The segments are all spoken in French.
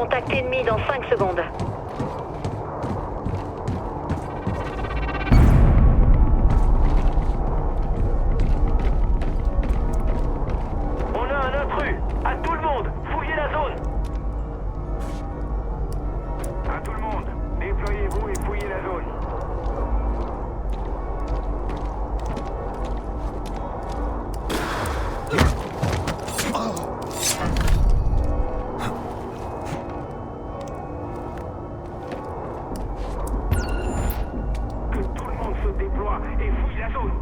Contact ennemi dans 5 secondes. On a un intrus. À tout le monde, fouillez la zone. À tout le monde, déployez-vous et fouillez la zone. Que tout le monde se déploie et fouille la zone.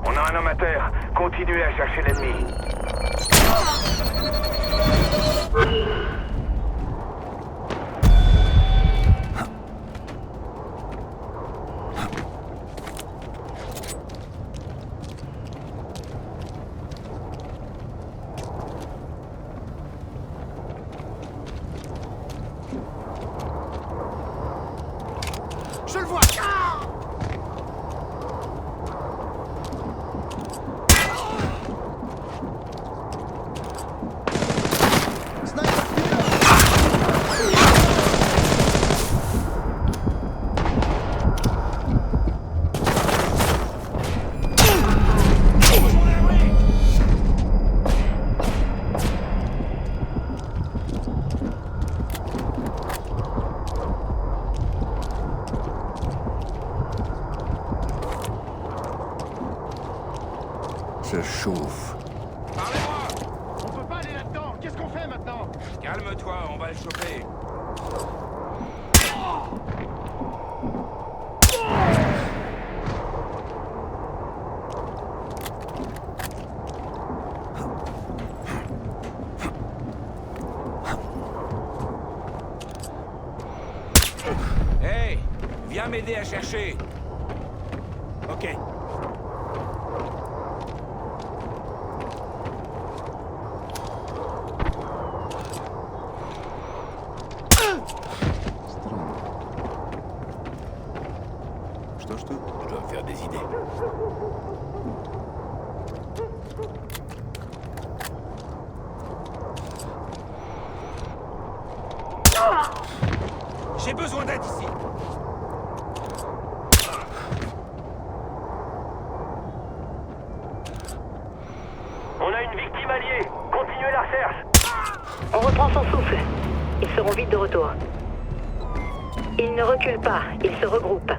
On a un homme à terre. Continuez à chercher l'ennemi. Je le vois! Ça chauffe. Parlez-moi! On peut pas aller là-dedans! Qu'est-ce qu'on fait maintenant? Calme-toi, on va le choper. Hey! Viens m'aider à chercher! Ok. Что? Je dois me faire des idées. J'ai besoin d'aide ici. On a une victime alliée. Continuez la recherche. On reprend son souffle. Ils seront vite de retour. Ils ne reculent pas, ils se regroupent.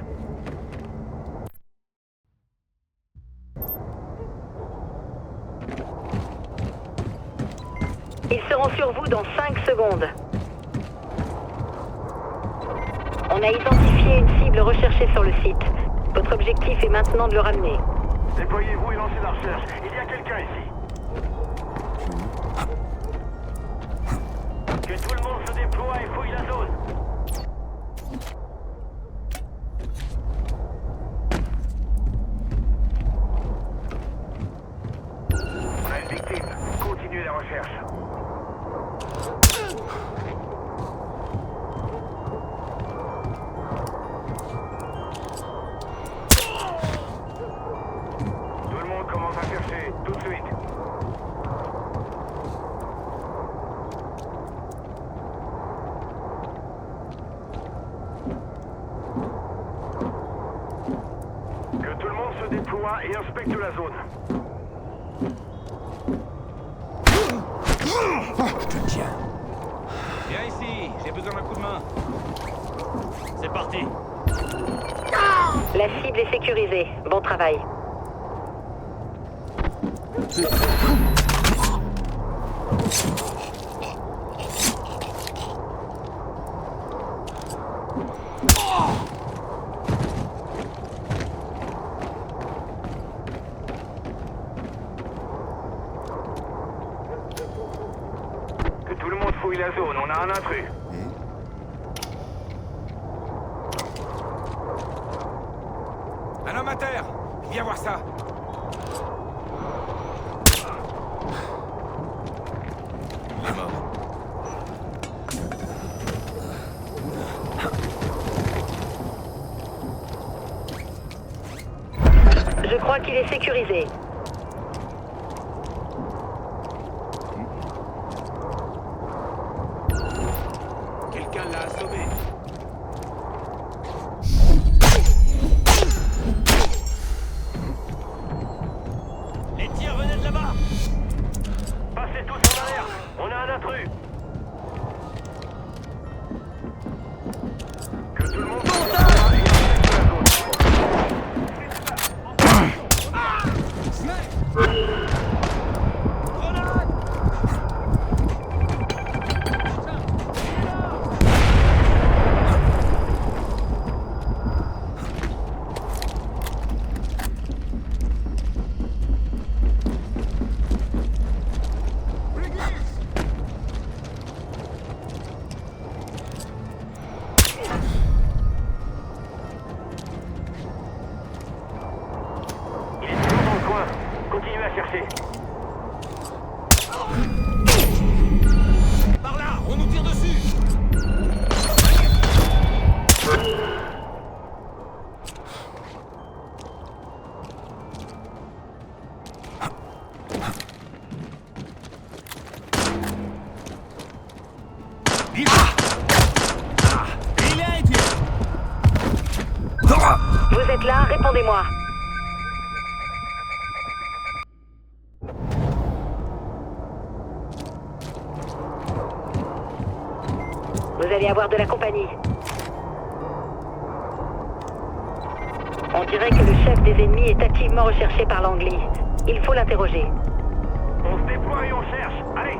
Ils seront sur vous dans 5 secondes. On a identifié une cible recherchée sur le site. Votre objectif est maintenant de le ramener. Déployez-vous et lancez la recherche. Il y a quelqu'un ici. Que tout le monde se déploie et fouille la zone. On a une victime. Continuez la recherche. Tout le monde commence à chercher, tout de suite. Que tout le monde se déploie et inspecte la zone. Je te tiens. Viens ici, j'ai besoin d'un coup de main. C'est parti. La cible est sécurisée. Bon travail. a un intrus. Un homme à terre! Viens voir ça! Il est mort. Je crois qu'il est sécurisé. Quelqu'un l'a assommé. Les tirs venaient de là-bas. Passez tous en arrière. On a un intrus. Que tout le monde continuez à chercher. Par là! On nous tire dessus! Vous êtes là, répondez-moi. Vous allez avoir de la compagnie. On dirait que le chef des ennemis est activement recherché par Langley. Il faut l'interroger. On se déploie et on cherche. Allez.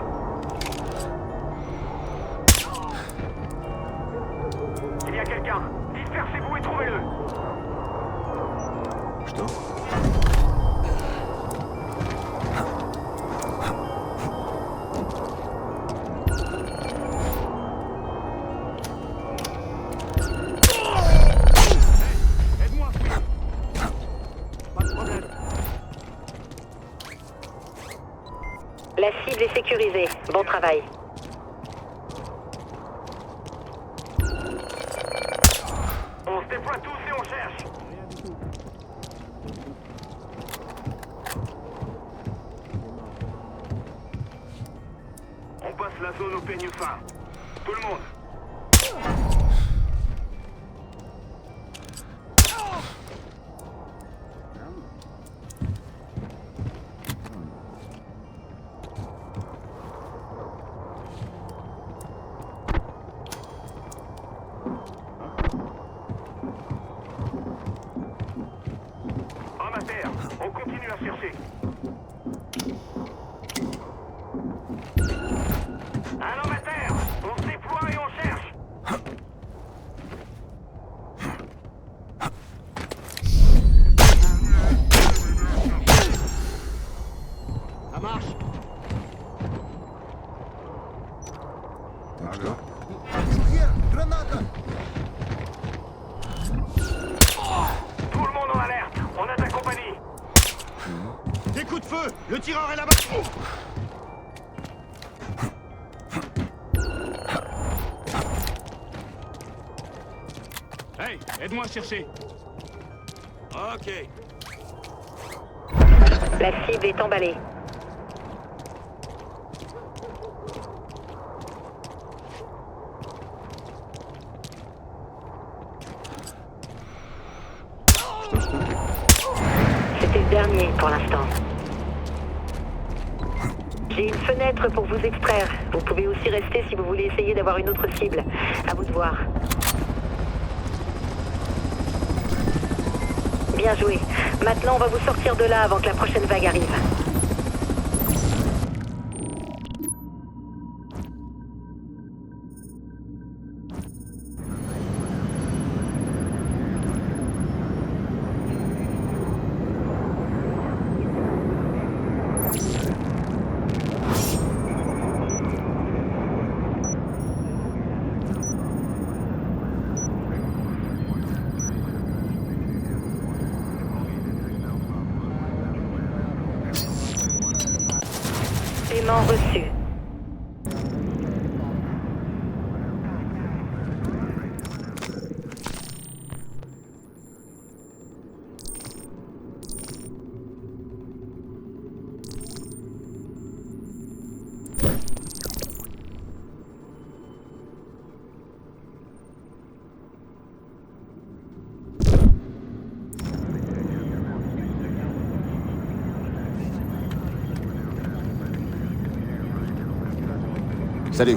Il y a quelqu'un. Dispersez-vous et trouvez-le. Что? Aide-moi, frère. Pas de problème. La cible est sécurisée. Bon travail. On se déploie tous et on cherche. On passe la zone au peigne fin. Tout le monde. Homme à terre. On continue à chercher. Un homme à terre. On se déploie et on cherche. Ça marche. Так что? Tout le monde en alerte. On a ta compagnie. Des coups de feu. Le tireur est là-bas. Hey, aide-moi à chercher. Ok. La cible est emballée. C'était le dernier pour l'instant. J'ai une fenêtre pour vous extraire. Vous pouvez aussi rester si vous voulez essayer d'avoir une autre cible. À vous de voir. Bien joué. Maintenant, on va vous sortir de là avant que la prochaine vague arrive. Renseignement reçu. Salut.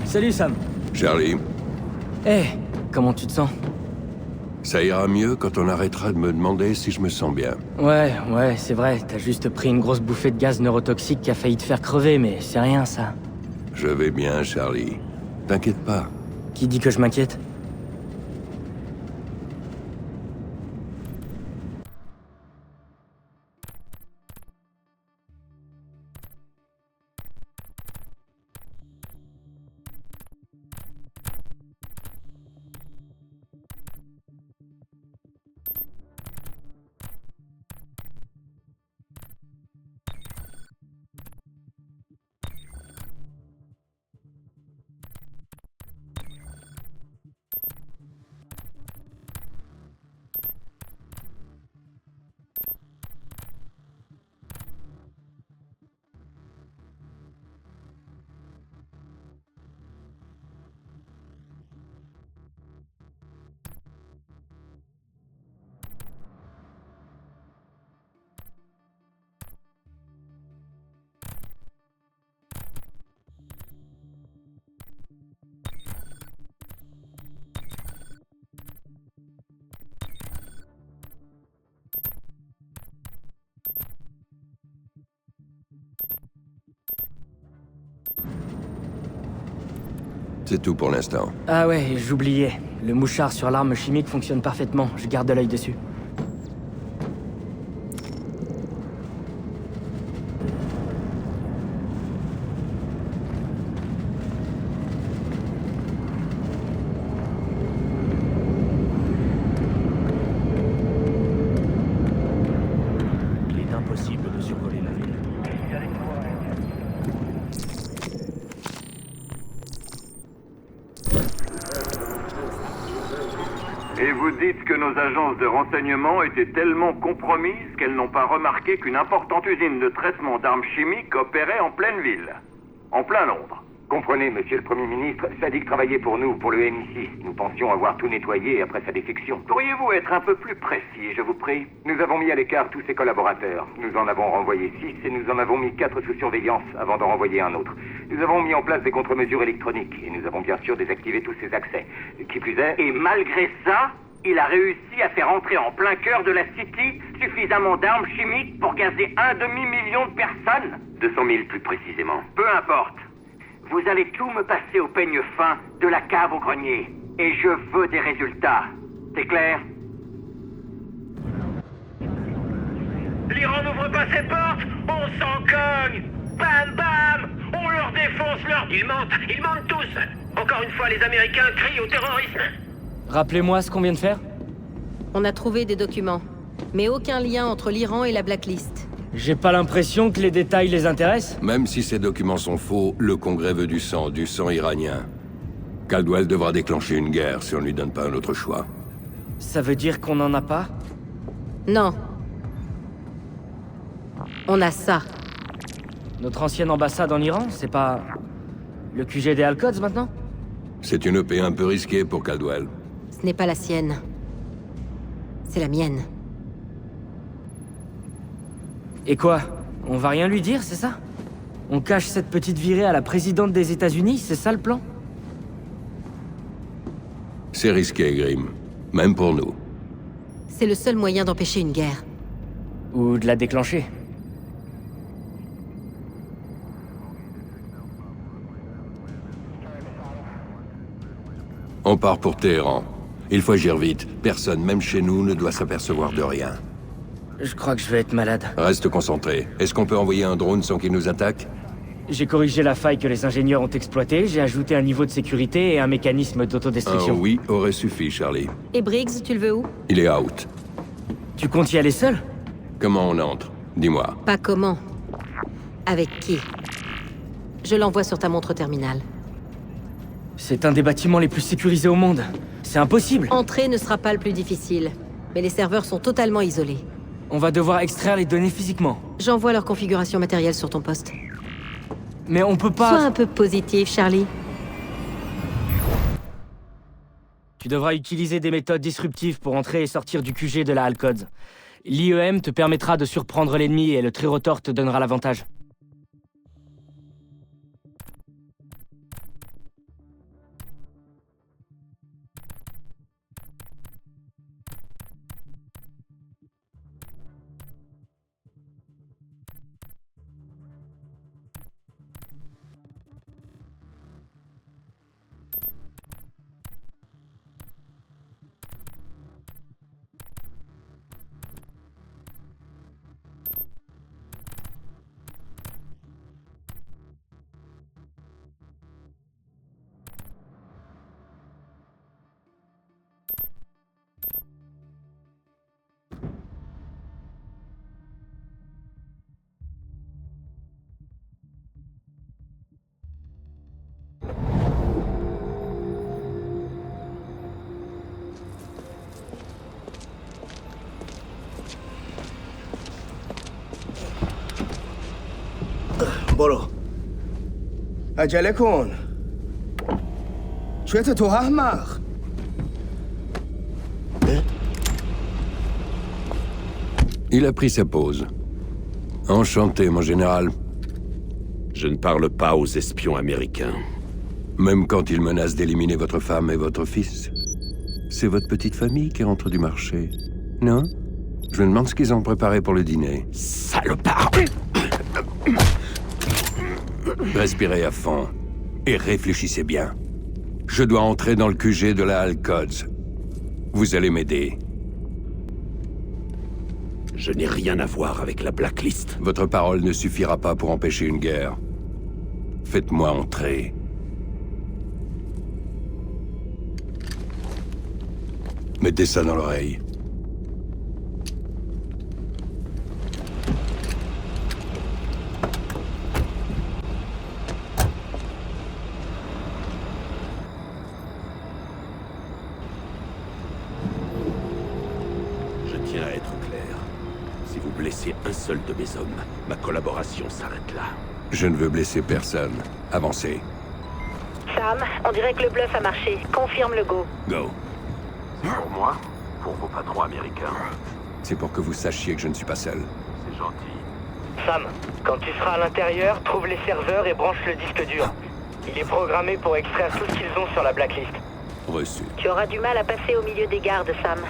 Salut Sam. Charlie, Eh, comment tu te sens? ça ira mieux quand on arrêtera de me demander si je me sens bien. Ouais, c'est vrai, t'as juste pris une grosse bouffée de gaz neurotoxique qui a failli te faire crever, mais c'est rien ça. Je vais bien, Charlie. T'inquiète pas. Qui dit que je m'inquiète? C'est tout pour l'instant. Ah ouais, j'oubliais. Le mouchard sur l'arme chimique fonctionne parfaitement, je garde l'œil dessus. Il est impossible de survoler la ville. Et vous dites que nos agences de renseignement étaient tellement compromises qu'elles n'ont pas remarqué qu'une importante usine de traitement d'armes chimiques opérait en pleine ville. En plein Londres. Comprenez, monsieur le Premier ministre, Sadik travaillait pour nous, pour le MI6. Nous pensions avoir tout nettoyé après sa défection. Pourriez-vous être un peu plus précis, je vous prie? Nous avons mis à l'écart tous ses collaborateurs. Nous en avons renvoyé 6 et nous en avons mis 4 sous surveillance avant d'en renvoyer un autre. Nous avons mis en place des contre-mesures électroniques et nous avons bien sûr désactivé tous ses accès. Qui plus est... Et malgré ça, il a réussi à faire entrer en plein cœur de la City suffisamment d'armes chimiques pour gazer 1 demi-million de personnes? 200 000 plus précisément. Peu importe. Vous allez tout me passer au peigne fin, de la cave au grenier. Et je veux des résultats. C'est clair? L'Iran n'ouvre pas ses portes, on s'en cogne. Bam bam, on leur défonce leur... Ils mentent tous. Encore une fois, les Américains crient au terrorisme. Rappelez-moi ce qu'on vient de faire. On a trouvé des documents, mais aucun lien entre l'Iran et la blacklist. J'ai pas l'impression que les détails les intéressent. Même si ces documents sont faux, le Congrès veut du sang iranien. Caldwell devra déclencher une guerre si on lui donne pas un autre choix. Ça veut dire qu'on en a pas? Non. On a ça. Notre ancienne ambassade en Iran, c'est pas... le QG des Al-Quds maintenant? C'est une OP un peu risquée pour Caldwell. Ce n'est pas la sienne. C'est la mienne. Et quoi? On va rien lui dire, c'est ça? On cache cette petite virée à la présidente des États-Unis, c'est ça le plan? C'est risqué, Grim. Même pour nous. C'est le seul moyen d'empêcher une guerre. Ou de la déclencher. On part pour Téhéran. Il faut agir vite. Personne, même chez nous, ne doit s'apercevoir de rien. Je crois que je vais être malade. Reste concentré. Est-ce qu'on peut envoyer un drone sans qu'il nous attaque? J'ai corrigé la faille que les ingénieurs ont exploitée, j'ai ajouté un niveau de sécurité et un mécanisme Un d'autodestruction. oui aurait suffi, Charlie. Et Briggs, tu le veux où? Il est out. Tu comptes y aller seul? Comment on entre? Dis-moi. Pas comment. Avec qui? Je l'envoie sur ta montre terminale. C'est un des bâtiments les plus sécurisés au monde. C'est impossible. Entrer ne sera pas le plus difficile, mais les serveurs sont totalement isolés. On va devoir extraire les données physiquement. J'envoie leur configuration matérielle sur ton poste. Mais on peut pas... Sois un peu positif, Charlie. Tu devras utiliser des méthodes disruptives pour entrer et sortir du QG de la Halcod. L'IEM te permettra de surprendre l'ennemi et le Trirotor te donnera l'avantage. برو عجله کن چته تو احمق Il a pris sa pause. Enchanté, mon général. Je ne parle pas aux espions américains. Même quand ils menacent d'éliminer votre femme et votre fils. C'est votre petite famille qui rentre du marché, non? Je me demande ce qu'ils ont préparé pour le dîner. Salopard! Respirez à fond. Et réfléchissez bien. Je dois entrer dans le QG de la Halcods. Vous allez m'aider. Je n'ai rien à voir avec la Blacklist. Votre parole ne suffira pas pour empêcher une guerre. Faites-moi entrer. Mettez ça dans l'oreille. Je tiens à être clair. Si vous blessez un seul de mes hommes, ma collaboration s'arrête là. Je ne veux blesser personne. Avancez. Sam, on dirait que le bluff a marché. Confirme le go. Go. C'est pour moi? Pour vos patrons américains? C'est pour que vous sachiez que je ne suis pas seul. C'est gentil. Sam, quand tu seras à l'intérieur, trouve les serveurs et branche le disque dur. Il est programmé pour extraire tout ce qu'ils ont sur la Blacklist. Reçu. Tu auras du mal à passer au milieu des gardes, Sam.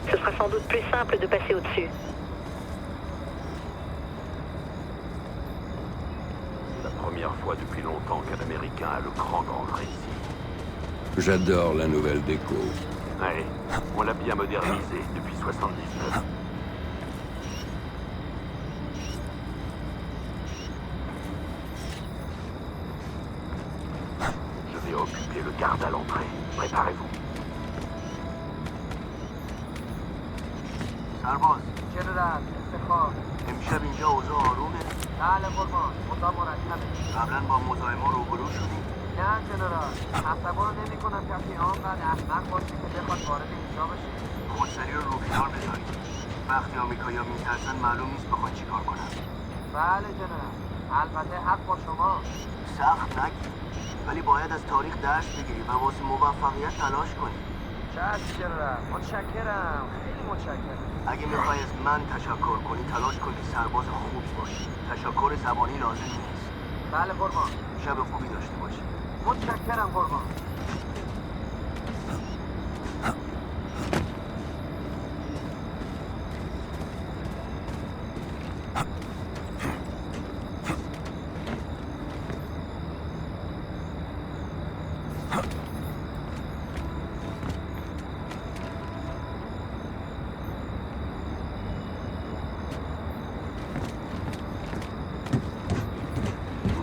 Ce sera sans doute plus simple de passer au-dessus. C'est la première fois depuis longtemps qu'un Américain a le cran d'entrer ici. J'adore la nouvelle déco. Ouais, on l'a bien modernisé depuis 79. Je vais occuper le garde à l'entrée. Préparez-vous. سرباز جنرال افتخار امشب اینجا اوضاع آرومه؟ بله قربان اوضاع مرتبه قبلا با مزاحما روبرو شدیم؟ نه جنرال تصور نمی‌کنم کسی آنقدر احمق باشه که بخواد وارد اینجا بشه خودسری رو روکنار بذارید وقتی آمریکایی‌ها میترسن معلوم نیست بخواد چیکار کنن بله جنرال البته حق با شما سخت نگیر ولی باید از تاریخ درس بگیری و واسه موفقیت تلاش کنی چشم جنرال متشکرم خیلی متشکرم اگه میخوای از من تشکر کنی تلاش کنی سرباز خوبی باشی تشکر زبانی لازم نیست بله قربان شب خوبی داشته باشی متشکرم قربان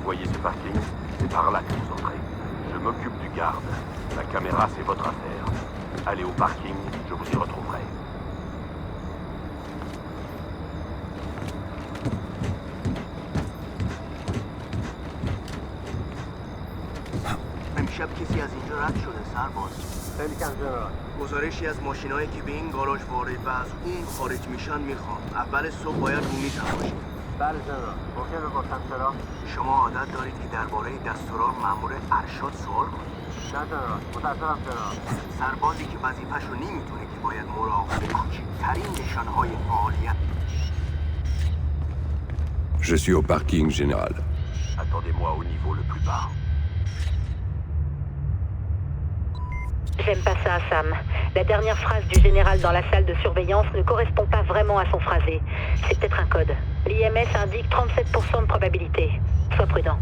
voyez ce parking? C'est par là que vous entrez. Je m'occupe du garde. La caméra, c'est votre affaire. Allez au parking, je vous y retrouverai. امشب کسی از اینجا رد شده سرباز. خیلی کم جنرال. گزارشی از ماشینایی که به این گاراژ وارد و از اون خارج میشن میخوام. اول صبح باید رو میزم باشید. بله جنرال. ممکن بپرسم چرا؟ شما عادت دارید که درباره دستورال مأمور ارشاد سوال کنید. نه جنرال. متأسفم جنرال. سربازی که وظیفه‌شو نمیتونه که باید مراقب کوچکترین نشانهای فعالیت. Je suis au parking général. Attendez-moi au niveau le plus bas. J'aime pas ça, Sam. La dernière phrase du général dans la salle de surveillance ne correspond pas vraiment à son phrasé. C'est peut-être un code. L'IMS indique 37% de probabilité. Sois prudent.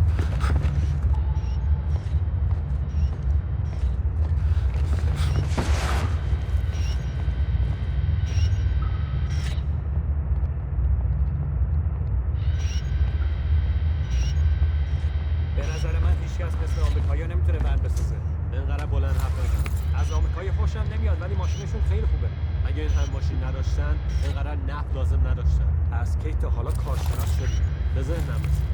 به نظر من هیچکس مثل آمریکایی‌ها نمیتونه ون بسازه. اینقدر بلند حرف نزن. از آمریکایی خوشم نمیاد ولی ماشینشون خیلی خوبه. اگه این هم ماشین نداشتن، اینقدر نفت لازم نداشتن. از کی تا حالا کارشناس شدی؟ به ذهنم رسید.